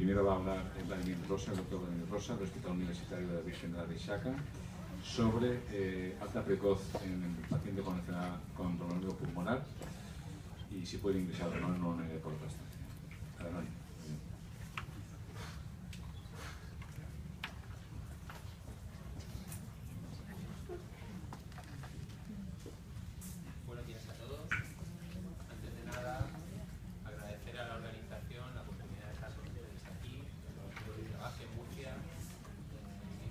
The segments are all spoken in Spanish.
primero va a hablar Vladimir Rosa, el doctor Vladimir Rosa, del Hospital Universitario de la Virgen de la Rixaca, sobre alta precoz en el paciente con enfermedad con problema pulmonar y si puede ingresar o no por otra estancia. Adelante. Buenos días a todos. Antes de nada, agradecer a la organización la oportunidad de estar con ustedes aquí, el trabajo en Murcia,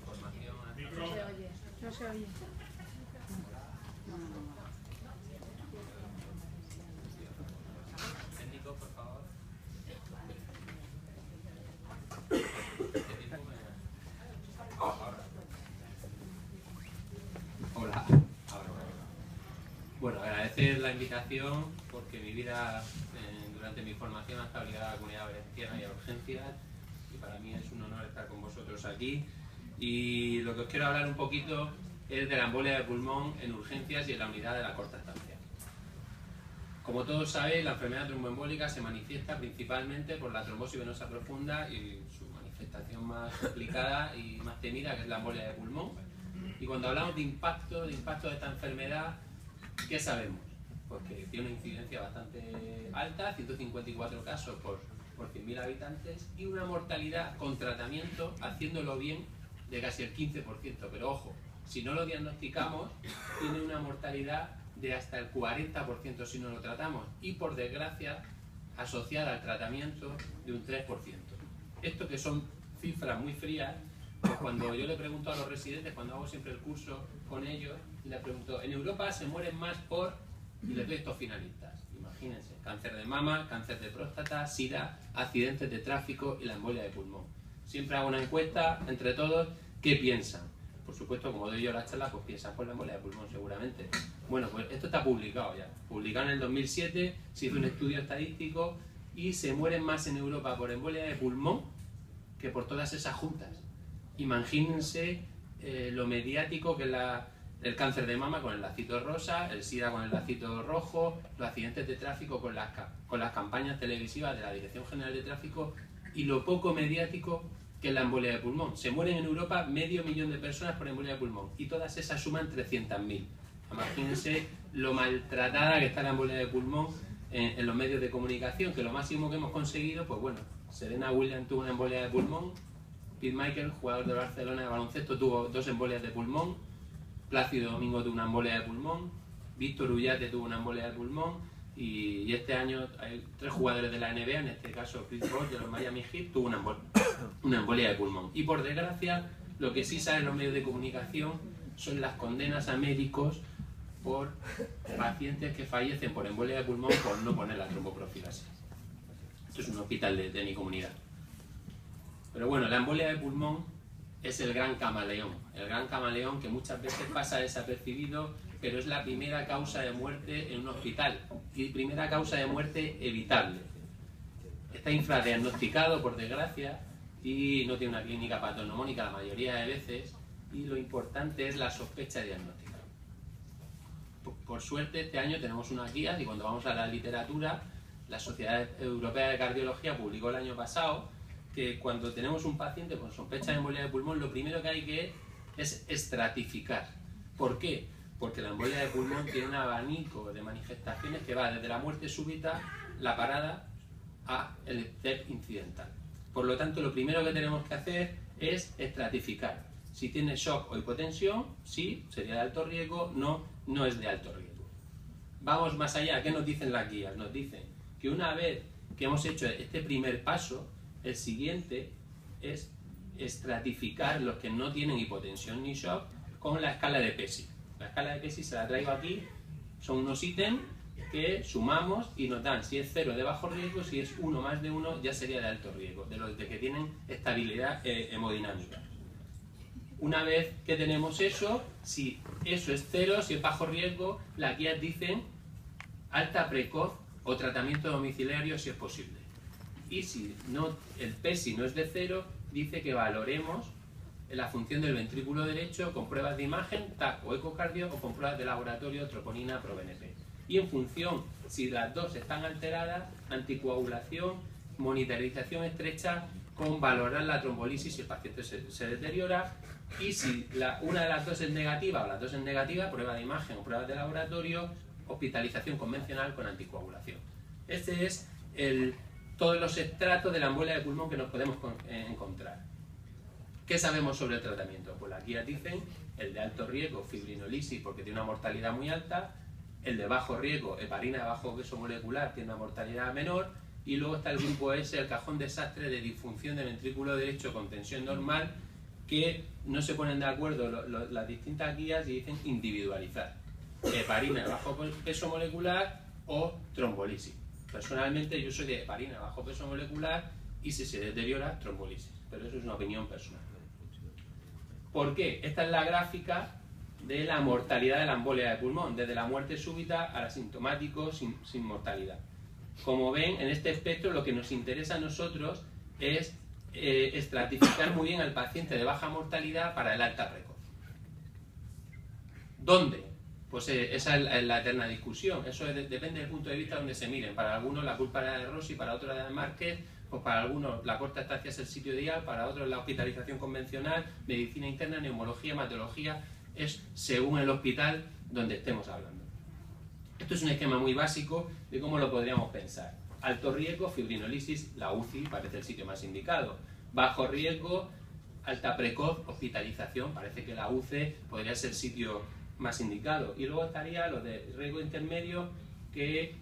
información. No se oye. Técnico, por favor. Hola. Bueno, agradecer la invitación porque mi vida durante mi formación ha estado ligada a la Comunidad Valenciana y a urgencias y para mí es un honor estar con vosotros aquí. Y lo que os quiero hablar un poquito es de la embolia de pulmón en urgencias y en la unidad de la corta estancia. Como todos sabéis, la enfermedad tromboembólica se manifiesta principalmente por la trombosis venosa profunda y su manifestación más complicada y más temida, que es la embolia de pulmón. Y cuando hablamos de impacto de esta enfermedad, ¿qué sabemos? Pues que tiene una incidencia bastante alta, 154 casos por 100.000 habitantes y una mortalidad con tratamiento, haciéndolo bien, de casi el 15%. Pero ojo, si no lo diagnosticamos, tiene una mortalidad de hasta el 40% si no lo tratamos y, por desgracia, asociada al tratamiento de un 3%. Esto que son cifras muy frías, pues cuando yo le pregunto a los residentes, cuando hago siempre el curso con ellos, les pregunto, en Europa se mueren más por, y les doy estos finalistas, imagínense, cáncer de mama, cáncer de próstata, sida, accidentes de tráfico y la embolia de pulmón. Siempre hago una encuesta entre todos, ¿qué piensan? Por supuesto, como doy yo la charla, pues piensan por la embolia de pulmón seguramente. Bueno, pues esto está publicado ya. Publicado en el 2007, se hizo un estudio estadístico y se mueren más en Europa por embolia de pulmón que por todas esas juntas. Imagínense lo mediático que es el cáncer de mama con el lacito rosa, el SIDA con el lacito rojo, los accidentes de tráfico con las campañas televisivas de la Dirección General de Tráfico y lo poco mediático que es la embolia de pulmón. Se mueren en Europa 500.000 de personas por embolia de pulmón y todas esas suman 300.000. Imagínense lo maltratada que está la embolia de pulmón en los medios de comunicación, que lo máximo que hemos conseguido, pues bueno, Serena Williams tuvo una embolia de pulmón, Pete Michael, jugador de Barcelona de baloncesto, tuvo 2 embolias de pulmón, Plácido Domingo tuvo una embolia de pulmón, Víctor Ullate tuvo una embolia de pulmón y este año hay 3 jugadores de la NBA, en este caso Chris Paul de los Miami Heat, tuvo una embolia de pulmón. Y por desgracia, lo que sí saben los medios de comunicación son las condenas a médicos por pacientes que fallecen por embolia de pulmón por no poner la tromboprofilaxis. Esto es un hospital de mi comunidad. Pero bueno, la embolia de pulmón es el gran camaleón que muchas veces pasa desapercibido, pero es la primera causa de muerte en un hospital y primera causa de muerte evitable. Está infradiagnosticado, por desgracia, y no tiene una clínica patognomónica la mayoría de veces, y lo importante es la sospecha diagnóstica. Por suerte, este año tenemos unas guías y cuando vamos a la literatura, la Sociedad Europea de Cardiología publicó el año pasado que cuando tenemos un paciente con sospecha de embolia de pulmón, lo primero que hay que es estratificar. ¿Por qué? Porque la embolia de pulmón tiene un abanico de manifestaciones que va desde la muerte súbita, la parada, a el TEP incidental. Por lo tanto, lo primero que tenemos que hacer es estratificar. Si tiene shock o hipotensión, sí, sería de alto riesgo, no es de alto riesgo. Vamos más allá, ¿qué nos dicen las guías? Nos dicen que una vez que hemos hecho este primer paso, el siguiente es estratificar los que no tienen hipotensión ni shock con la escala de PESI. La escala de PESI se la traigo aquí, son unos ítems que sumamos y nos dan si es 0 de bajo riesgo, si es 1 más de 1 ya sería de alto riesgo, de los de que tienen estabilidad hemodinámica. Una vez que tenemos eso, si eso es 0, si es bajo riesgo, las guías dicen alta precoz o tratamiento domiciliario si es posible. Y si no, el PESI no es de 0, dice que valoremos la función del ventrículo derecho con pruebas de imagen, TAC o ecocardio o con pruebas de laboratorio, troponina, ProBNP. Y en función, si las dos están alteradas, anticoagulación, monitorización estrecha con valorar la trombolisis si el paciente se deteriora, y si una de las dos es negativa o las dos es negativa, prueba de imagen o pruebas de laboratorio, hospitalización convencional con anticoagulación. Este es todos los estratos de la embolia de pulmón que nos podemos encontrar. ¿Qué sabemos sobre el tratamiento? Pues las guías dicen el de alto riesgo, fibrinolisis, porque tiene una mortalidad muy alta; el de bajo riesgo, heparina de bajo peso molecular, tiene una mortalidad menor; y luego está el grupo S, el cajón desastre de disfunción de ventrículo derecho con tensión normal, que no se ponen de acuerdo las distintas guías y dicen individualizar. Heparina de bajo peso molecular o trombolisis. Personalmente yo soy de heparina de bajo peso molecular y si se deteriora, trombolisis. Pero eso es una opinión personal. ¿Por qué? Esta es la gráfica de la mortalidad de la embolia de pulmón, desde la muerte súbita al asintomático sin mortalidad. Como ven, en este espectro lo que nos interesa a nosotros es estratificar muy bien al paciente de baja mortalidad para el alta precoz. ¿Dónde? Pues esa es la eterna discusión. Eso depende del punto de vista donde se miren. Para algunos la culpa era de Rossi, para otros era de Márquez, pues para algunos la corta estancia es el sitio ideal, para otros la hospitalización convencional, medicina interna, neumología, hematología, es según el hospital donde estemos hablando. Esto es un esquema muy básico de cómo lo podríamos pensar. Alto riesgo, fibrinolisis, la UCI parece el sitio más indicado. Bajo riesgo, alta precoz, hospitalización, parece que la UCI podría ser el sitio más indicado. Y luego estaría lo de riesgo intermedio, que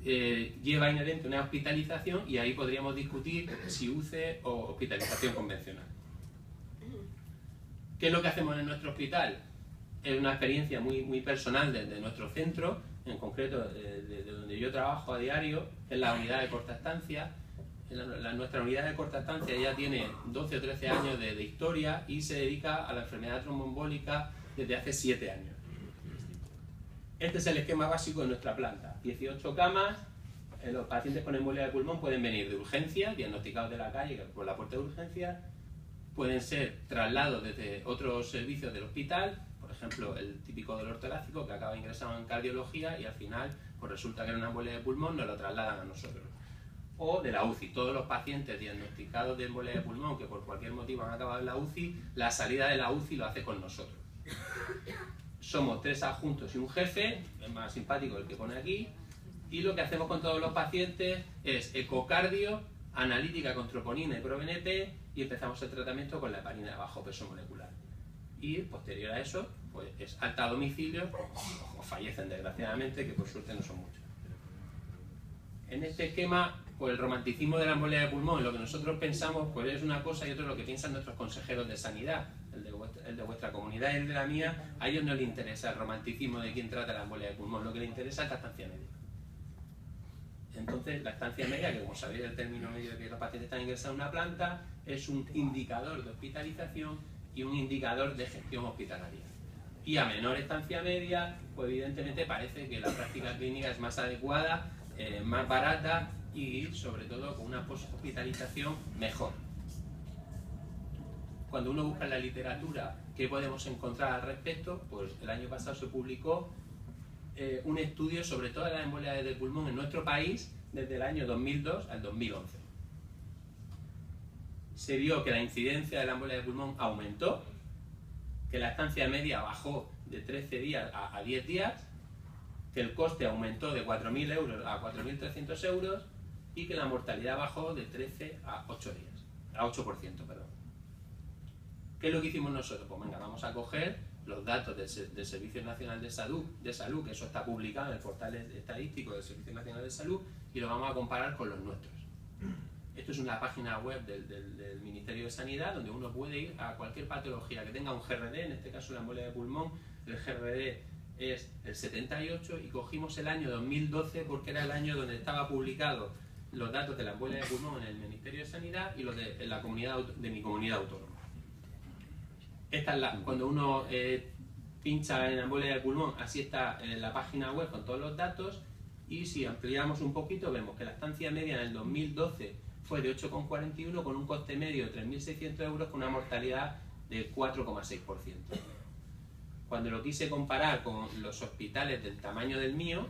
lleva inherente una hospitalización, y ahí podríamos discutir si UCI o hospitalización convencional. ¿Qué es lo que hacemos en nuestro hospital? Es una experiencia muy personal de nuestro centro, en concreto de donde yo trabajo a diario, en la unidad de corta estancia. Nuestra unidad de corta estancia ya tiene 12 o 13 años de historia y se dedica a la enfermedad tromboembólica desde hace 7 años. Este es el esquema básico de nuestra planta. 18 camas, los pacientes con embolia de pulmón pueden venir de urgencia, diagnosticados de la calle por la puerta de urgencia, pueden ser traslados desde otros servicios del hospital, por ejemplo el típico dolor torácico que acaba ingresado en cardiología y al final pues resulta que era una embolia de pulmón, nos lo trasladan a nosotros. O de la UCI, todos los pacientes diagnosticados de embolia de pulmón que por cualquier motivo han acabado en la UCI, la salida de la UCI lo hace con nosotros. Somos 3 adjuntos y un jefe, es más simpático el que pone aquí, y lo que hacemos con todos los pacientes es ecocardio, analítica con troponina y proBNP, y empezamos el tratamiento con la heparina de bajo peso molecular. Y posterior a eso, pues es alta a domicilio, o fallecen desgraciadamente, que por suerte no son muchos. En este esquema, pues el romanticismo de la embolia de pulmón, lo que nosotros pensamos, pues es una cosa y otro es lo que piensan nuestros consejeros de sanidad, el de vuestra comunidad y el de la mía. A ellos no les interesa el romanticismo de quién trata la embolia de pulmón, lo que les interesa es la estancia media. Entonces, la estancia media, que como sabéis el término medio de que los pacientes están ingresados en una planta, es un indicador de hospitalización y un indicador de gestión hospitalaria. Y a menor estancia media, pues evidentemente parece que la práctica clínica es más adecuada, más barata y sobre todo con una post-hospitalización mejor. Cuando uno busca en la literatura qué podemos encontrar al respecto, pues el año pasado se publicó un estudio sobre toda la embolia de pulmón en nuestro país desde el año 2002 al 2011. Se vio que la incidencia de la embolia de pulmón aumentó, que la estancia media bajó de 13 días a 10 días, que el coste aumentó de 4.000 euros a 4.300 euros y que la mortalidad bajó de 13 a 8 días, a 8%, perdón. ¿Qué es lo que hicimos nosotros? Pues venga, vamos a coger los datos del Servicio Nacional de Salud, que eso está publicado en el portal estadístico del Servicio Nacional de Salud, y lo vamos a comparar con los nuestros. Esto es una página web del Ministerio de Sanidad donde uno puede ir a cualquier patología que tenga un GRD, en este caso la embolia de pulmón, el GRD es el 78 y cogimos el año 2012 porque era el año donde estaba publicado los datos de la embolia de pulmón en el Ministerio de Sanidad y los de la comunidad de mi comunidad autónoma. Esta es cuando uno pincha en la embolia de pulmón, así está en la página web con todos los datos, y si ampliamos un poquito vemos que la estancia media en el 2012 fue de 8,41 con un coste medio de 3.600 euros con una mortalidad de 4,6%. Cuando lo quise comparar con los hospitales del tamaño del mío,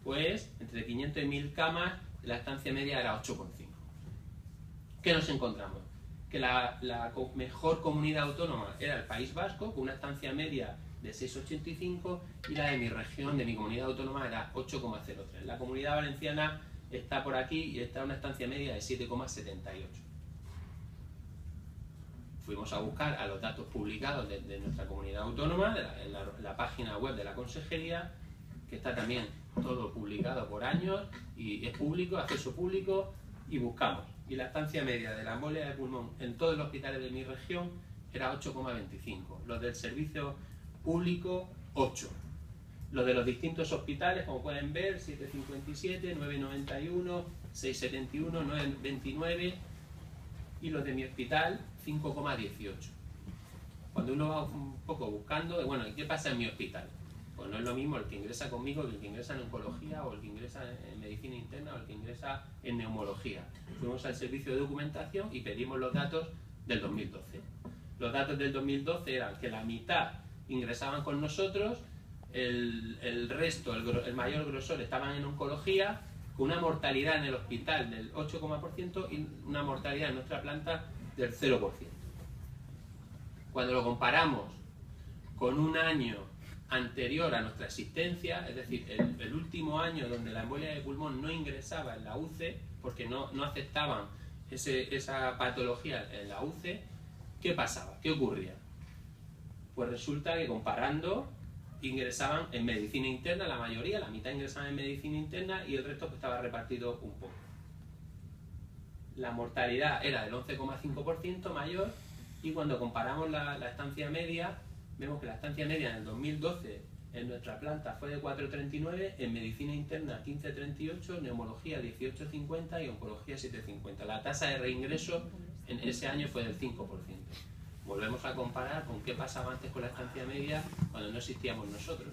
pues entre 500 y 1.000 camas la estancia media era 8,5. ¿Qué nos encontramos? que la mejor comunidad autónoma era el País Vasco, con una estancia media de 6,85, y la de mi región, de mi comunidad autónoma, era 8,03. La Comunidad Valenciana está por aquí y está en una estancia media de 7,78. Fuimos a buscar a los datos publicados de nuestra comunidad autónoma, en la página web de la Consejería, que está también todo publicado por años y es público, acceso público, y buscamos. Y la estancia media de la embolia de pulmón en todos los hospitales de mi región era 8,25. Los del servicio público, 8. Los de los distintos hospitales, como pueden ver, 7,57, 9,91, 6,71, 9,29, y los de mi hospital, 5,18. Cuando uno va un poco buscando, bueno, ¿qué pasa en mi hospital? Pues no es lo mismo el que ingresa conmigo que el que ingresa en oncología, o el que ingresa en medicina interna, o el que ingresa en neumología. Fuimos al servicio de documentación y pedimos los datos del 2012. Los datos del 2012 eran que la mitad ingresaban con nosotros, el resto, el mayor grosor, estaban en oncología, con una mortalidad en el hospital del 8,% y una mortalidad en nuestra planta del 0%. Cuando lo comparamos con un año anterior a nuestra existencia, es decir, el último año donde la embolia de pulmón no ingresaba en la UCE, porque no aceptaban esa patología en la UCE, ¿qué pasaba? ¿Qué ocurría? Pues resulta que comparando, ingresaban en medicina interna, la mayoría, la mitad ingresaban en medicina interna y el resto pues estaba repartido un poco. La mortalidad era del 11,5% mayor, y cuando comparamos la estancia media, vemos que la estancia media en el 2012 en nuestra planta fue de 4,39, en medicina interna 15,38, neumología 18,50 y oncología 7,50. La tasa de reingreso en ese año fue del 5%. Volvemos a comparar con qué pasaba antes con la estancia media cuando no existíamos nosotros.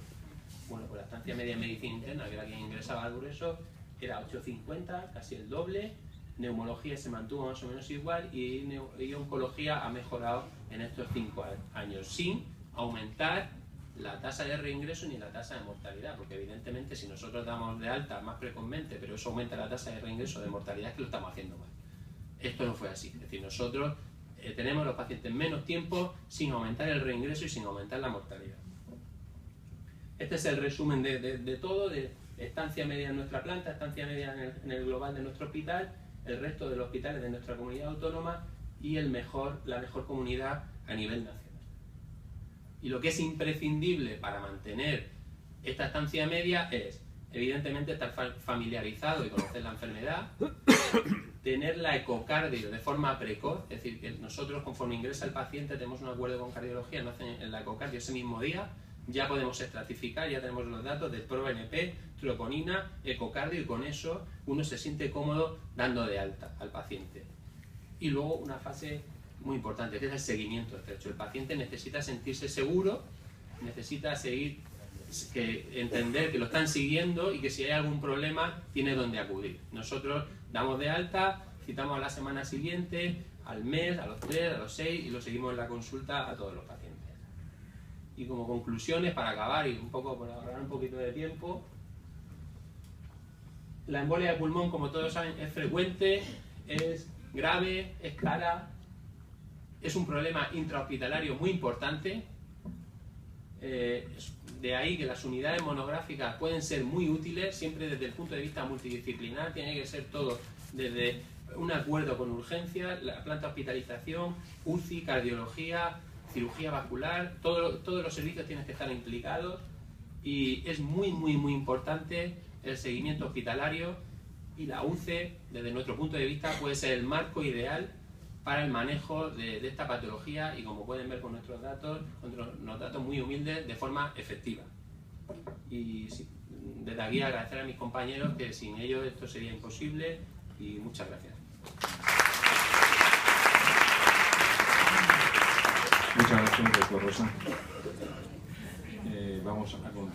Bueno, pues la estancia media en medicina interna, que era quien ingresaba al grueso, era 8,50, casi el doble. Neumología se mantuvo más o menos igual y oncología ha mejorado en estos 5 años, sin aumentar la tasa de reingreso ni la tasa de mortalidad, porque evidentemente si nosotros damos de alta más precozmente, pero eso aumenta la tasa de reingreso de mortalidad, es que lo estamos haciendo mal. Esto no fue así, es decir, nosotros tenemos a los pacientes menos tiempo sin aumentar el reingreso y sin aumentar la mortalidad. Este es el resumen de todo, de estancia media en nuestra planta, estancia media en el global de nuestro hospital, el resto de los hospitales de nuestra comunidad autónoma y la mejor comunidad a nivel nacional. Y lo que es imprescindible para mantener esta estancia media es, evidentemente, estar familiarizado y conocer la enfermedad, tener la ecocardio de forma precoz, es decir, que nosotros conforme ingresa el paciente tenemos un acuerdo con cardiología, nos hacen la ecocardio ese mismo día, ya podemos estratificar, ya tenemos los datos de ProBNP, troponina, ecocardio, y con eso uno se siente cómodo dando de alta al paciente. Y luego una fase muy importante, que es el seguimiento estrecho. El paciente necesita sentirse seguro, necesita entender que lo están siguiendo y que si hay algún problema tiene donde acudir. Nosotros damos de alta, citamos a la semana siguiente, al mes, a los 3, a los 6 y lo seguimos en la consulta a todos los pacientes. Y como conclusiones, para acabar y un poco por ahorrar un poquito de tiempo, la embolia de pulmón, como todos saben, es frecuente, es grave, es cara, es un problema intrahospitalario muy importante. De ahí que las unidades monográficas pueden ser muy útiles, siempre desde el punto de vista multidisciplinar, tiene que ser todo desde un acuerdo con urgencias, la planta de hospitalización, UCI, cardiología, cirugía vascular, todos los servicios tienen que estar implicados, y es muy importante el seguimiento hospitalario, y la UCE, desde nuestro punto de vista, puede ser el marco ideal para el manejo de esta patología, y como pueden ver con nuestros datos muy humildes, de forma efectiva. Y sí, desde aquí agradecer a mis compañeros, que sin ellos esto sería imposible, y muchas gracias. Muchas gracias, doctor Rosa. Vamos a continuar.